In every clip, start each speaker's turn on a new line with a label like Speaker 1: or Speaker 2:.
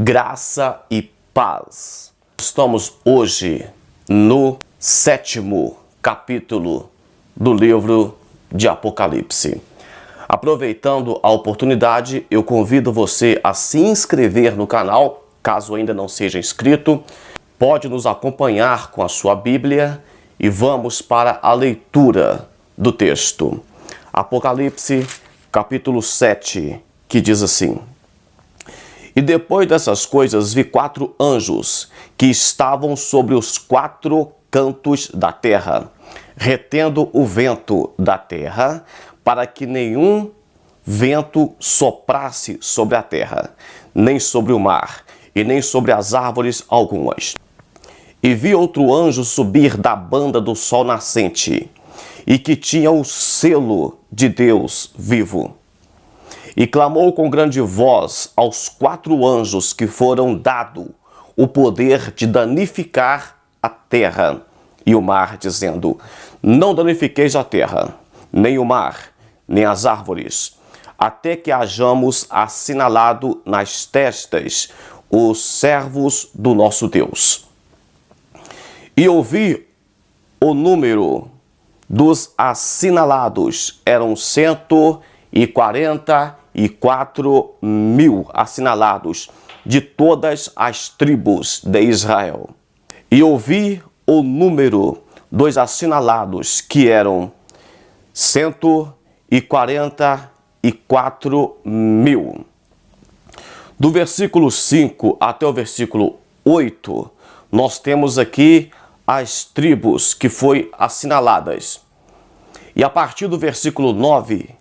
Speaker 1: Graça e paz. Estamos hoje no 7º capítulo do livro de Apocalipse. Aproveitando a oportunidade, eu convido você a se inscrever no canal, caso ainda não seja inscrito. Pode nos acompanhar com a sua Bíblia e vamos para a leitura do texto. Apocalipse, capítulo 7, que diz assim: E depois dessas coisas vi 4 anjos que estavam sobre os 4 cantos da terra, retendo o vento da terra, para que nenhum vento soprasse sobre a terra, nem sobre o mar, e nem sobre as árvores algumas. E vi outro anjo subir da banda do sol nascente, e que tinha o selo de Deus vivo. E clamou com grande voz aos 4 anjos que foram dado o poder de danificar a terra e o mar, dizendo: Não danifiqueis a terra, nem o mar, nem as árvores, até que hajamos assinalado nas testas os servos do nosso Deus. E ouvi o número dos assinalados, eram 144 mil assinalados de todas as tribos de Israel. E ouvi o número dos assinalados, que eram 144 mil. Do versículo 5 até o versículo 8, nós temos aqui as tribos que foram assinaladas. E a partir do versículo 9,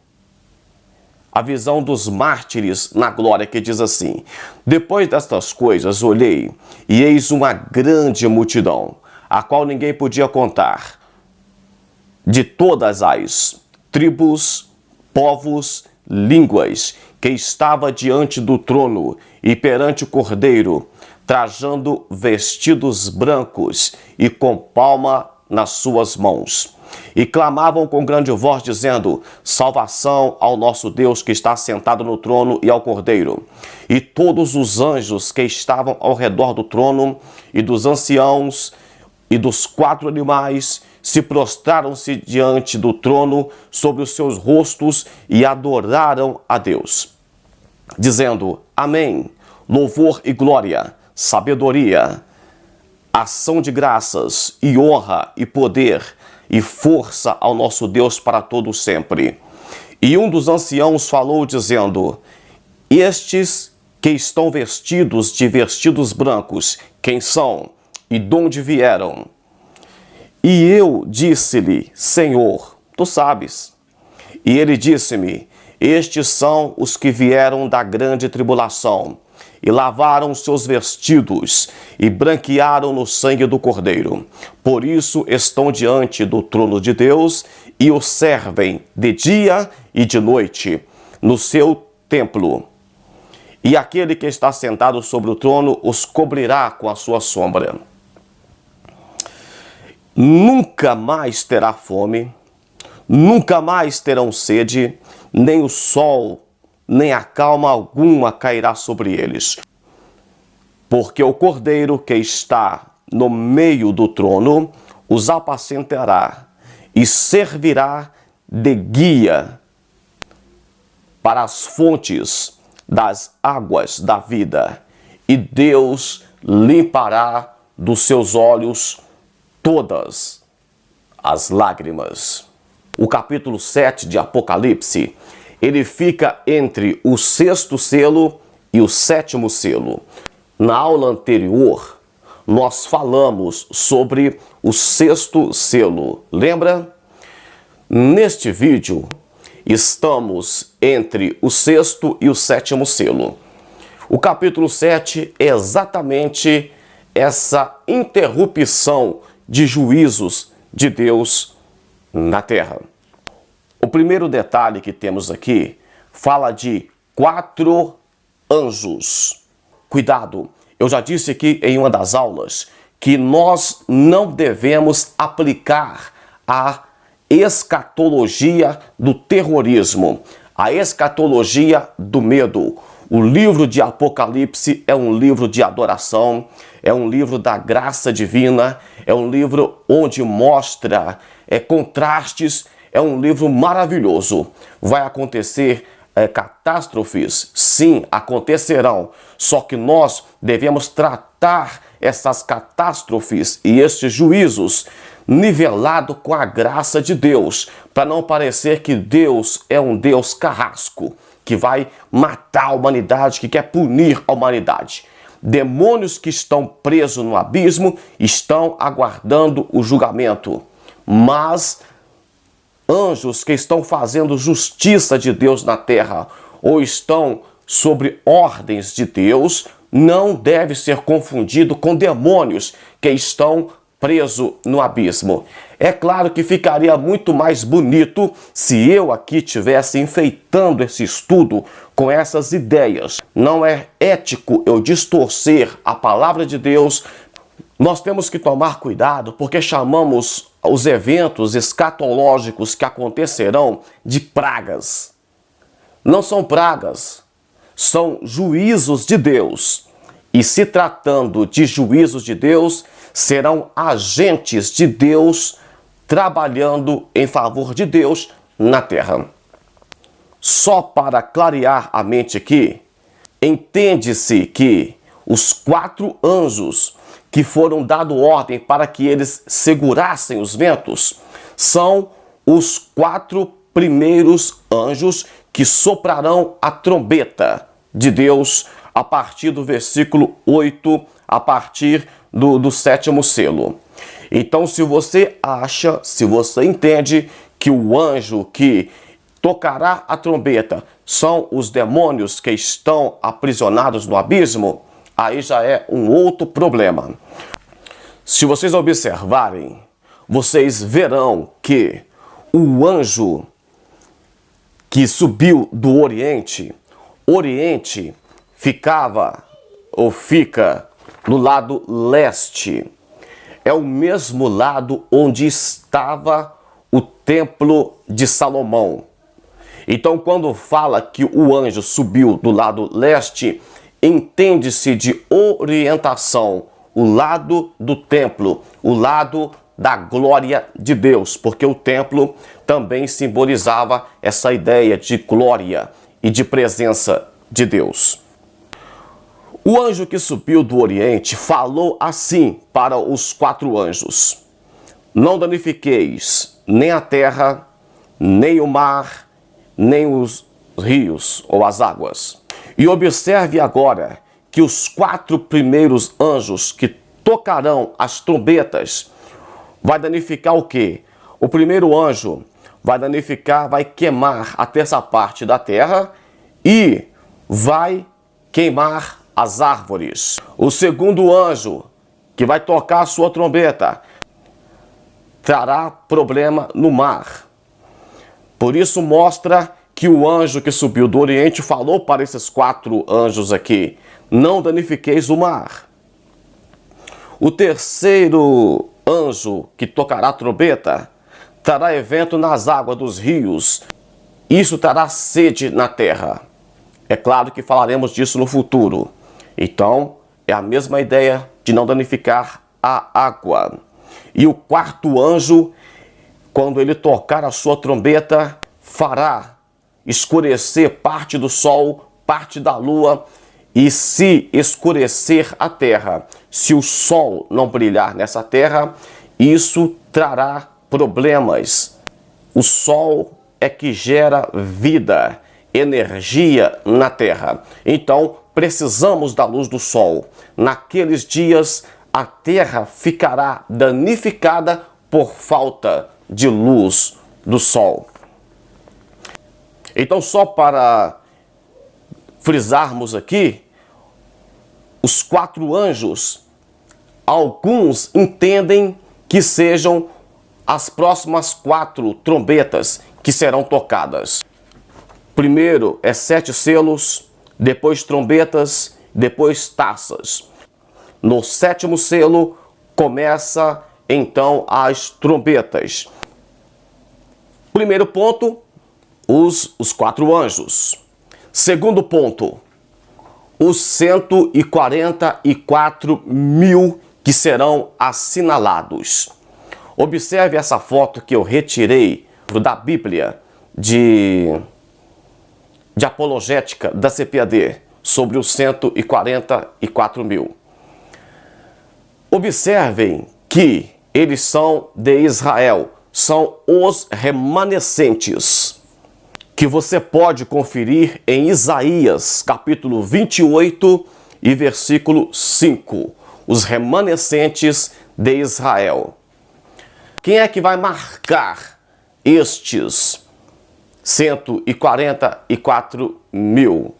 Speaker 1: a visão dos mártires na glória, que diz assim: Depois destas coisas olhei, e eis uma grande multidão, a qual ninguém podia contar, de todas as tribos, povos, línguas, que estava diante do trono e perante o Cordeiro, trajando vestidos brancos e com palma nas suas mãos. E clamavam com grande voz, dizendo: Salvação ao nosso Deus que está sentado no trono e ao Cordeiro. E todos os anjos que estavam ao redor do trono e dos anciãos e dos 4 animais se prostraram-se diante do trono sobre os seus rostos e adoraram a Deus, dizendo: Amém, louvor e glória, sabedoria, ação de graças e honra e poder e força ao nosso Deus para todo sempre. E um dos anciãos falou, dizendo: Estes que estão vestidos de vestidos brancos, quem são e de onde vieram? E eu disse-lhe: Senhor, tu sabes. E ele disse-me: Estes são os que vieram da grande tribulação, e lavaram seus vestidos, e branquearam no sangue do Cordeiro. Por isso estão diante do trono de Deus, e o servem de dia e de noite, no seu templo. E aquele que está sentado sobre o trono os cobrirá com a sua sombra. Nunca mais terá fome, nunca mais terão sede, nem o sol, nem a calma alguma cairá sobre eles. Porque o Cordeiro que está no meio do trono os apacentará e servirá de guia para as fontes das águas da vida. E Deus limpará dos seus olhos todas as lágrimas. O capítulo 7 de Apocalipse, ele fica entre o 6º selo e o 7º selo. Na aula anterior, nós falamos sobre o 6º selo, lembra? Neste vídeo, estamos entre o 6º e o 7º selo. O capítulo 7 é exatamente essa interrupção de juízos de Deus na terra. O primeiro detalhe que temos aqui fala de 4 anjos. Cuidado, eu já disse aqui em uma das aulas que nós não devemos aplicar a escatologia do terrorismo, a escatologia do medo, O livro de Apocalipse é um livro de adoração, é um livro da graça divina, é um livro onde mostra contrastes, é um livro maravilhoso. Vai acontecer catástrofes? Sim, acontecerão. Só que nós devemos tratar essas catástrofes e estes juízos nivelado com a graça de Deus, para não parecer que Deus é um Deus carrasco, que vai matar a humanidade, que quer punir a humanidade. Demônios que estão presos no abismo estão aguardando o julgamento, mas anjos que estão fazendo justiça de Deus na terra ou estão sobre ordens de Deus não deve ser confundido com demônios que estão presos no abismo. É claro que ficaria muito mais bonito se eu aqui estivesse enfeitando esse estudo com essas ideias. Não é ético eu distorcer a palavra de Deus. Nós temos que tomar cuidado porque chamamos os eventos escatológicos que acontecerão de pragas. Não são pragas, são juízos de Deus. E se tratando de juízos de Deus, serão agentes de Deus trabalhando em favor de Deus na terra. Só para clarear a mente aqui, entende-se que os 4 anjos que foram dado ordem para que eles segurassem os ventos são os 4 primeiros anjos que soprarão a trombeta de Deus a partir do versículo 8, a partir do 7º selo. Então, se você acha, se você entende que o anjo que tocará a trombeta são os demônios que estão aprisionados no abismo, aí já é um outro problema. Se vocês observarem, vocês verão que o anjo que subiu do Oriente ficava ou fica no lado leste. É o mesmo lado onde estava o templo de Salomão. Então, quando fala que o anjo subiu do lado leste, entende-se de orientação, o lado do templo, o lado da glória de Deus, porque o templo também simbolizava essa ideia de glória e de presença de Deus. O anjo que subiu do Oriente falou assim para os 4 anjos: não danifiqueis nem a terra, nem o mar, nem os rios ou as águas. E observe agora que os 4 primeiros anjos que tocarão as trombetas vai danificar o quê? O primeiro anjo vai danificar, vai queimar a terça parte da terra e vai queimar as árvores. O segundo anjo que vai tocar a sua trombeta trará problema no mar. Por isso mostra que o anjo que subiu do Oriente falou para esses 4 anjos aqui: não danifiqueis o mar. O terceiro anjo que tocará a trombeta trará evento nas águas dos rios. Isso trará sede na terra. É claro que falaremos disso no futuro. Então, é a mesma ideia de não danificar a água. E o 4º anjo, quando ele tocar a sua trombeta, fará escurecer parte do sol, parte da lua, e se escurecer a terra, se o sol não brilhar nessa terra, isso trará problemas. O sol é que gera vida, energia na terra. Então, precisamos da luz do sol. Naqueles dias, a terra ficará danificada por falta de luz do sol. Então, só para frisarmos aqui, os 4 anjos, alguns entendem que sejam as próximas 4 trombetas que serão tocadas. Primeiro é 7 selos, depois trombetas, depois taças. No 7º selo começa então as trombetas. Primeiro ponto, os 4 anjos. Segundo ponto, os 144 mil que serão assinalados. Observe essa foto que eu retirei da Bíblia de apologética da CPAD sobre os 144 mil. Observem que eles são de Israel, são os remanescentes, que você pode conferir em Isaías, capítulo 28 e versículo 5. Os remanescentes de Israel. Quem é que vai marcar estes 144 mil?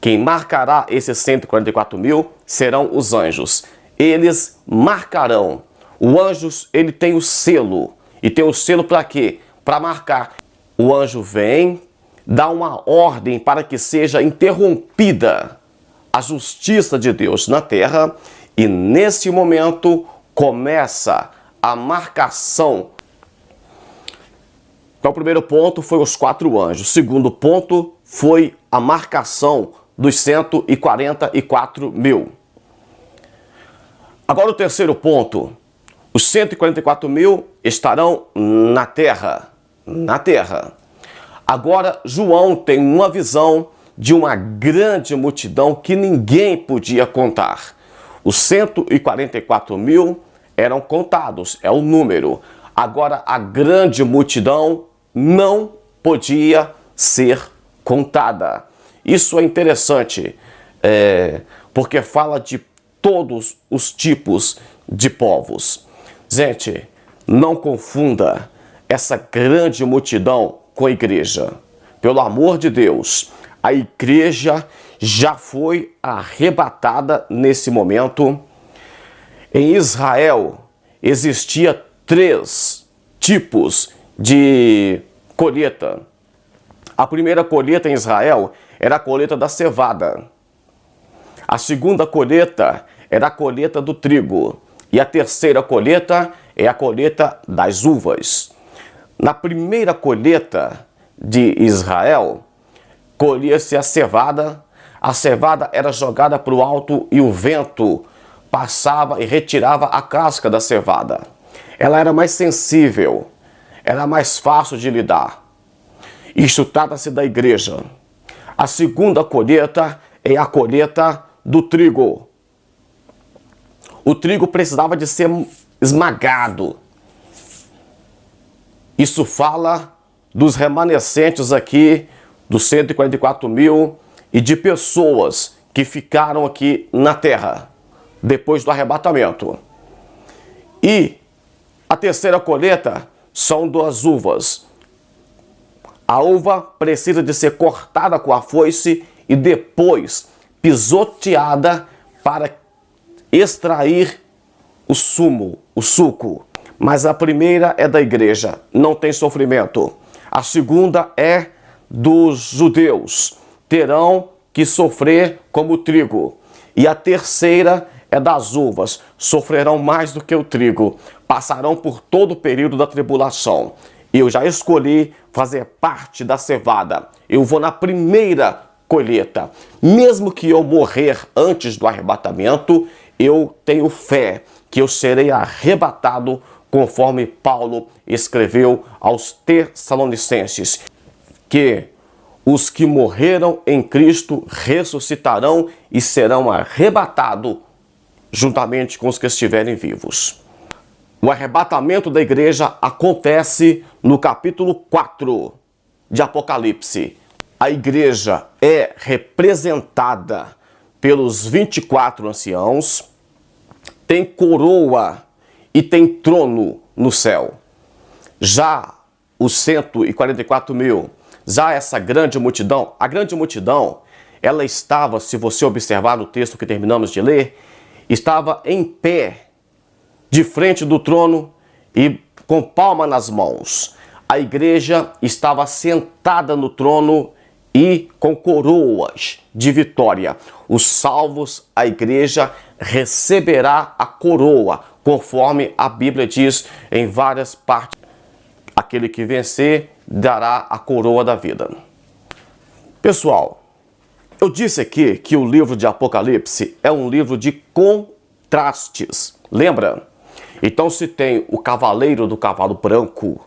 Speaker 1: Quem marcará esses 144 mil serão os anjos. Eles marcarão. O anjo, ele tem o selo. E tem o selo para quê? Para marcar. O anjo vem, dá uma ordem para que seja interrompida a justiça de Deus na terra. E nesse momento começa a marcação. Então o primeiro ponto foi os 4 anjos. O segundo ponto foi a marcação dos 144 mil. Agora o terceiro ponto. Os 144 mil estarão na terra. Na terra. Agora João tem uma visão de uma grande multidão que ninguém podia contar. Os 144 mil eram contados, é o número. Agora a grande multidão não podia ser contada. Isso é interessante, porque fala de todos os tipos de povos. Gente, não confunda essa grande multidão com a igreja. Pelo amor de Deus, a igreja já foi arrebatada nesse momento. Em Israel existia 3 tipos de colheita. A primeira colheita em Israel era a colheita da cevada. A segunda colheita era a colheita do trigo. E a terceira colheita é a colheita das uvas. Na primeira colheita de Israel, colhia-se a cevada. A cevada era jogada para o alto e o vento passava e retirava a casca da cevada. Ela era mais sensível, era mais fácil de lidar. Isto trata-se da igreja. A segunda colheita é a colheita do trigo. O trigo precisava de ser esmagado. Isso fala dos remanescentes aqui, dos 144 mil e de pessoas que ficaram aqui na terra depois do arrebatamento. E a terceira colheita são das uvas. A uva precisa de ser cortada com a foice e depois pisoteada para extrair o sumo, o suco. Mas a primeira é da igreja, não tem sofrimento. A segunda é dos judeus, terão que sofrer como o trigo. E a terceira é das uvas, sofrerão mais do que o trigo, passarão por todo o período da tribulação. Eu já escolhi fazer parte da cevada, eu vou na primeira colheita. Mesmo que eu morrer antes do arrebatamento, eu tenho fé que eu serei arrebatado, conforme Paulo escreveu aos Tessalonicenses, que os que morreram em Cristo ressuscitarão e serão arrebatados juntamente com os que estiverem vivos. O arrebatamento da igreja acontece no capítulo 4 de Apocalipse. A igreja é representada pelos 24 anciãos, tem coroa e tem trono no céu. Já os 144 mil, já essa grande multidão, a grande multidão, ela estava, se você observar no texto que terminamos de ler, estava em pé, de frente do trono e com palma nas mãos. A igreja estava sentada no trono e com coroas de vitória. Os salvos, a igreja receberá a coroa, conforme a Bíblia diz em várias partes. Aquele que vencer dará a coroa da vida. Pessoal, Eu disse aqui que o livro de Apocalipse é um livro de contrastes. Lembra? Então, se tem o cavaleiro do cavalo branco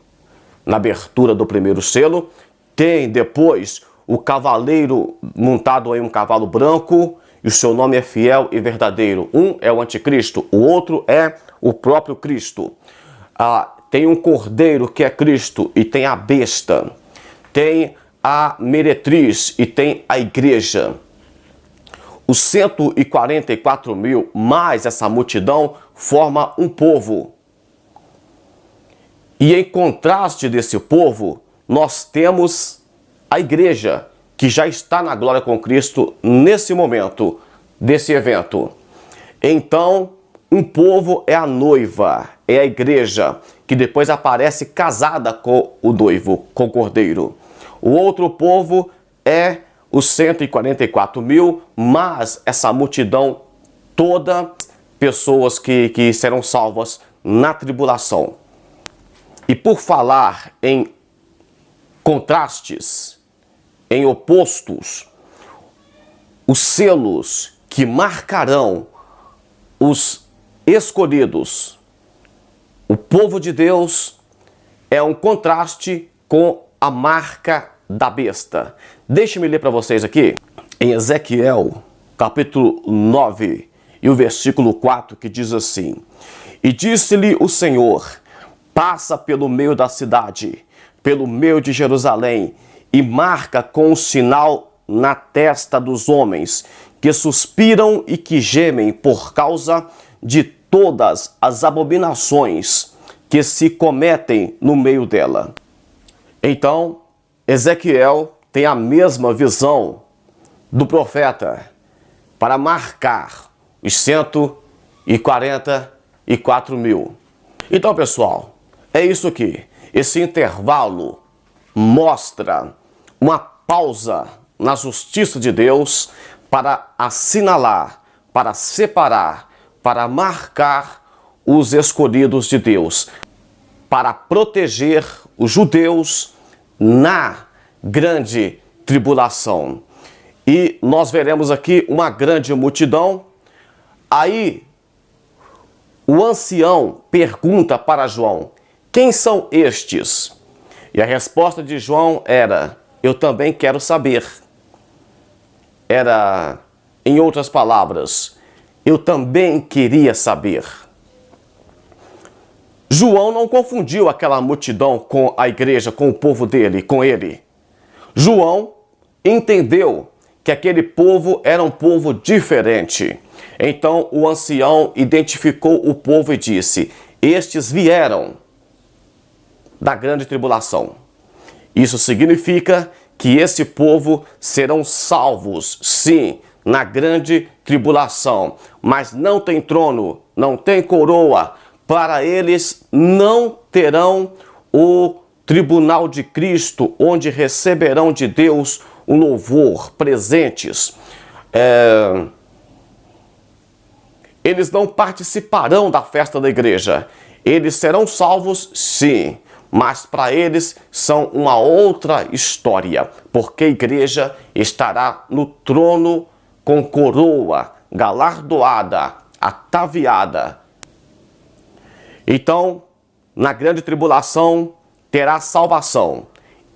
Speaker 1: na abertura do primeiro selo, tem depois o cavaleiro montado em um cavalo branco e o seu nome é fiel e verdadeiro. Um é o anticristo, o outro é o próprio Cristo. Tem um cordeiro que é Cristo e tem a besta. Tem a meretriz e tem a igreja. Os 144 mil mais essa multidão forma um povo. E em contraste desse povo, nós temos a igreja, que já está na glória com Cristo nesse momento desse evento. Então, um povo é a noiva, é a igreja, que depois aparece casada com o noivo, com o cordeiro. O outro povo é os 144 mil, mas essa multidão toda, pessoas que serão salvas na tribulação. E por falar em contrastes, em opostos, os selos que marcarão os escolhidos, o povo de Deus, é um contraste com a marca da besta. Deixe-me ler para vocês aqui, em Ezequiel, capítulo 9, e o versículo 4, que diz assim: E disse-lhe o Senhor, passa pelo meio da cidade, pelo meio de Jerusalém, e marca com um sinal na testa dos homens, que suspiram e que gemem por causa de todas as abominações que se cometem no meio dela. Então, Ezequiel tem a mesma visão do profeta para marcar os 144 mil. Então, pessoal, é isso aqui. Esse intervalo mostra uma pausa na justiça de Deus para assinalar, para separar, para marcar os escolhidos de Deus, para proteger os judeus na grande tribulação. E nós veremos aqui uma grande multidão. Aí o ancião pergunta para João: quem são estes? E a resposta de João era: eu também quero saber. Era, em outras palavras, eu também queria saber. João não confundiu aquela multidão com a igreja, com o povo dele, com ele. João entendeu que aquele povo era um povo diferente. Então o ancião identificou o povo e disse: estes vieram da grande tribulação. Isso significa que esse povo serão salvos, sim, na grande tribulação, mas não tem trono, não tem coroa. Para eles não terão o tribunal de Cristo, onde receberão de Deus o louvor, presentes. Eles não participarão da festa da igreja. Eles serão salvos, sim, mas para eles são uma outra história, porque a igreja estará no trono com coroa, galardoada, ataviada. Então, na grande tribulação terá salvação.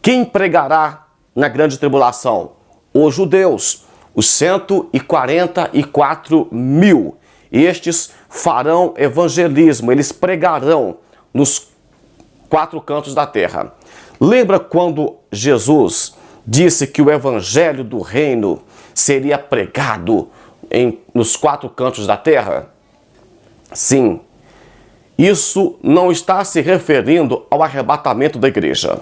Speaker 1: Quem pregará na grande tribulação? Os judeus, os 144 mil. Estes farão evangelismo, eles pregarão nos 4 cantos da terra. Lembra quando Jesus disse que o evangelho do reino seria pregado nos 4 cantos da terra? Sim. Isso não está se referindo ao arrebatamento da igreja.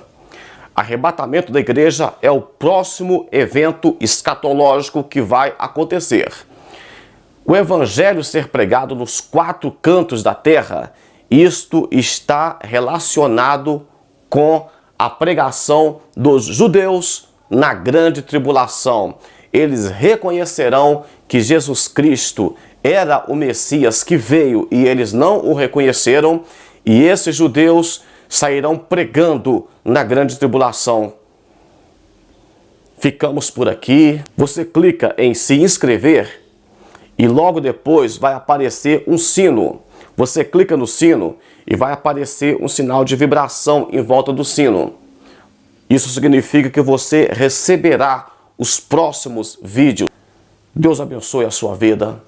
Speaker 1: Arrebatamento da igreja é o próximo evento escatológico que vai acontecer. O evangelho ser pregado nos 4 cantos da terra, isto está relacionado com a pregação dos judeus na grande tribulação. Eles reconhecerão que Jesus Cristo era o Messias que veio e eles não o reconheceram, e esses judeus sairão pregando na grande tribulação. ficamos por aqui. Você clica em se inscrever e logo depois vai aparecer um sino. Você clica no sino e vai aparecer um sinal de vibração em volta do sino. Isso significa que você receberá os próximos vídeos. Deus abençoe a sua vida.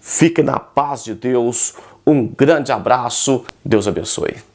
Speaker 1: Fique na paz de Deus. Um grande abraço. Deus abençoe.